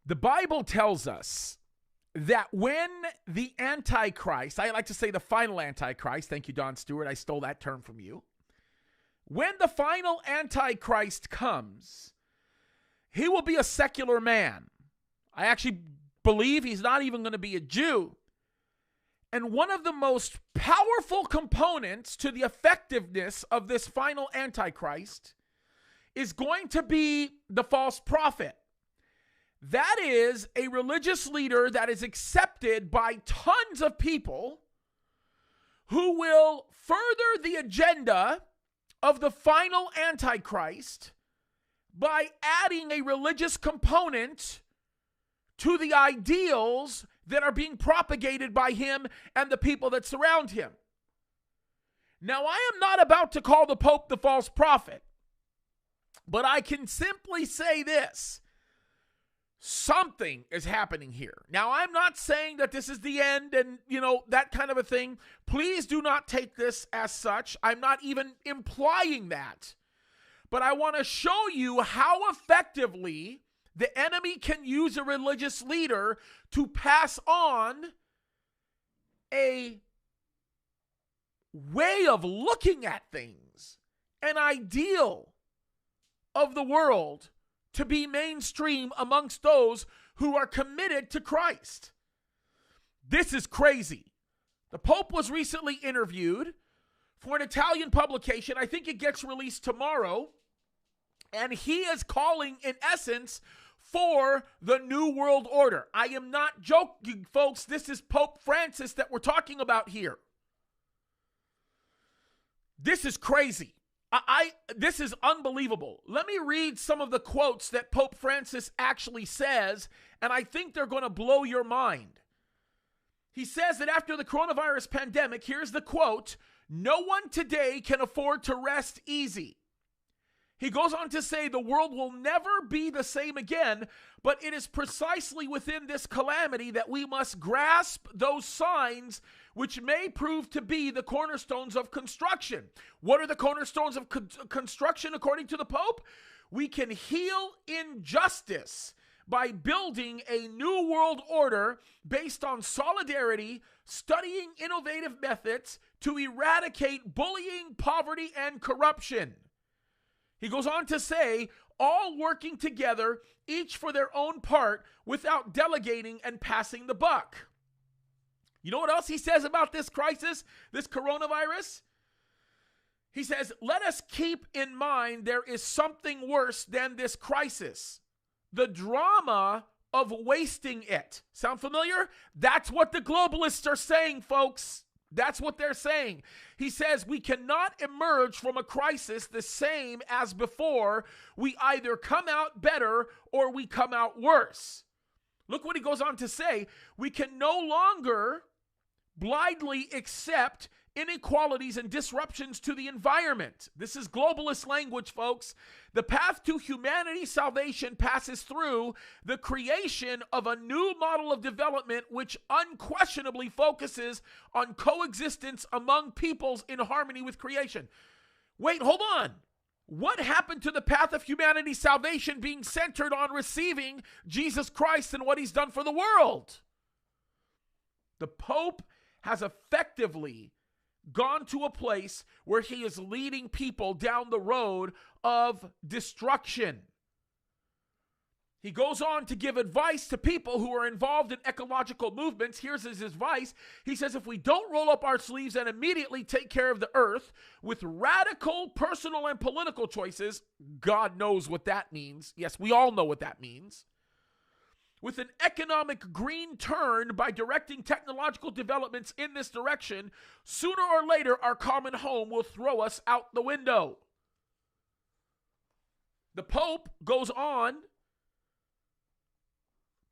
The Bible tells us that when the Antichrist, I like to say the final Antichrist, thank you, Don Stewart, I stole that term from you. When the final Antichrist comes, he will be a secular man. I actually believe he's not even going to be a Jew. And one of the most powerful components to the effectiveness of this final Antichrist is going to be the false prophet. That is a religious leader that is accepted by tons of people who will further the agenda of the final Antichrist by adding a religious component to the ideals that are being propagated by him and the people that surround him. Now, I am not about to call the Pope the false prophet, but I can simply say this. Something is happening here. Now, I'm not saying that this is the end and, that kind of a thing. Please do not take this as such. I'm not even implying that. But I want to show you how effectively the enemy can use a religious leader to pass on a way of looking at things, an ideal of the world to be mainstream amongst those who are committed to Christ. This is crazy. The Pope was recently interviewed for an Italian publication. I think it gets released tomorrow. And he is calling, in essence, for the New World Order. I am not joking, folks. This is Pope Francis that we're talking about here. This is crazy. This is unbelievable. Let me read some of the quotes that Pope Francis actually says, and I think they're going to blow your mind. He says that after the coronavirus pandemic, here's the quote, "No one today can afford to rest easy." He goes on to say the world will never be the same again, but it is precisely within this calamity that we must grasp those signs which may prove to be the cornerstones of construction. What are the cornerstones of construction according to the Pope? We can heal injustice by building a new world order based on solidarity, studying innovative methods to eradicate bullying, poverty, and corruption. He goes on to say, all working together, each for their own part, without delegating and passing the buck. You know what else he says about this crisis, this coronavirus? He says, let us keep in mind there is something worse than this crisis. The drama of wasting it. Sound familiar? That's what the globalists are saying, folks. That's what they're saying. He says we cannot emerge from a crisis the same as before. We either come out better or we come out worse. Look what he goes on to say. We can no longer blindly accept inequalities and disruptions to the environment. This is globalist language, folks. The path to humanity's salvation passes through the creation of a new model of development which unquestionably focuses on coexistence among peoples in harmony with creation. Wait, hold on. What happened to the path of humanity's salvation being centered on receiving Jesus Christ and what he's done for the world? The Pope has effectively gone to a place where he is leading people down the road of destruction. He goes on to give advice to people who are involved in ecological movements. Here's his advice. He says, if we don't roll up our sleeves and immediately take care of the earth with radical personal and political choices, God knows what that means. Yes, we all know what that means. With an economic green turn by directing technological developments in this direction, sooner or later our common home will throw us out the window. The Pope goes on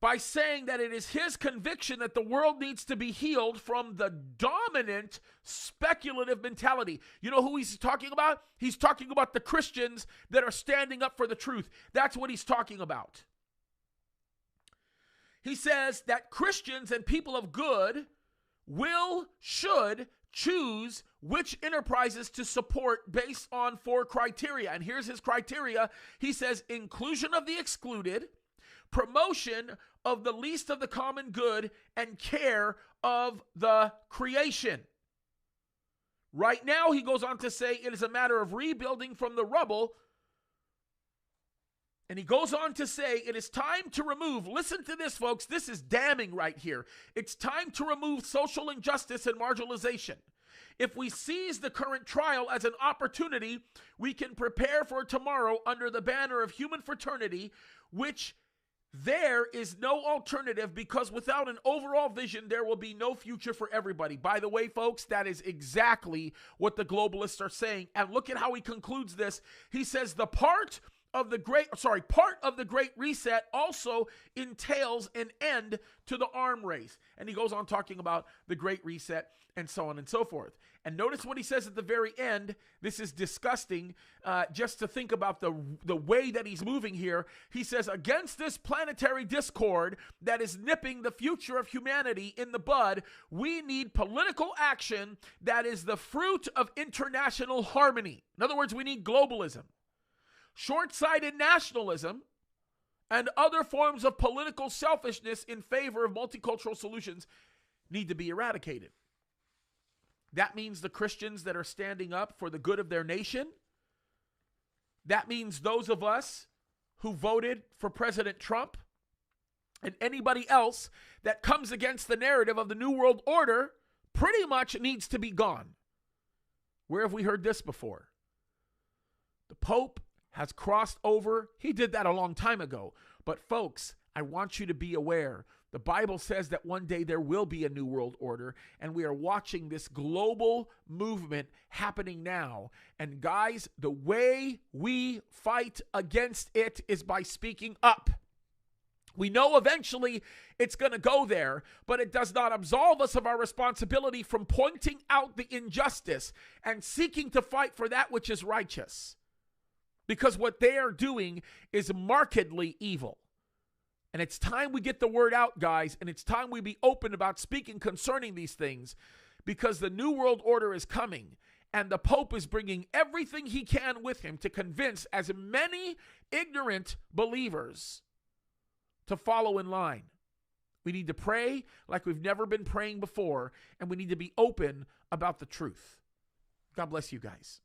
by saying that it is his conviction that the world needs to be healed from the dominant speculative mentality. You know who he's talking about? He's talking about the Christians that are standing up for the truth. That's what he's talking about. He says that Christians and people of good should choose which enterprises to support based on 4 criteria. And here's his criteria. He says inclusion of the excluded, promotion of the least of the common good and care of the creation. Right now, he goes on to say, it is a matter of rebuilding from the rubble. And he goes on to say, it is time to remove, listen to this, folks, this is damning right here. It's time to remove social injustice and marginalization. If we seize the current trial as an opportunity, we can prepare for tomorrow under the banner of human fraternity, which there is no alternative, because without an overall vision, there will be no future for everybody. By the way, folks, that is exactly what the globalists are saying. And look at how he concludes this. He says the part of the Great Reset also entails an end to the arm race. And he goes on talking about the Great Reset and so on and so forth. And notice what he says at the very end. This is disgusting just to think about the way that he's moving here. He says, against this planetary discord that is nipping the future of humanity in the bud, we need political action that is the fruit of international harmony. In other words, we need globalism. Short-sighted nationalism and other forms of political selfishness in favor of multicultural solutions need to be eradicated. That means the Christians that are standing up for the good of their nation. That means those of us who voted for President Trump, and anybody else that comes against the narrative of the New World Order pretty much needs to be gone. Where have we heard this before? The Pope has crossed over. He did that a long time ago. But folks, I want you to be aware. The Bible says that one day there will be a new world order, and we are watching this global movement happening now. And guys, the way we fight against it is by speaking up. We know eventually it's going to go there, but it does not absolve us of our responsibility from pointing out the injustice and seeking to fight for that which is righteous. Because what they are doing is markedly evil. And it's time we get the word out, guys, and it's time we be open about speaking concerning these things, because the New World Order is coming, and the Pope is bringing everything he can with him to convince as many ignorant believers to follow in line. We need to pray like we've never been praying before, and we need to be open about the truth. God bless you guys.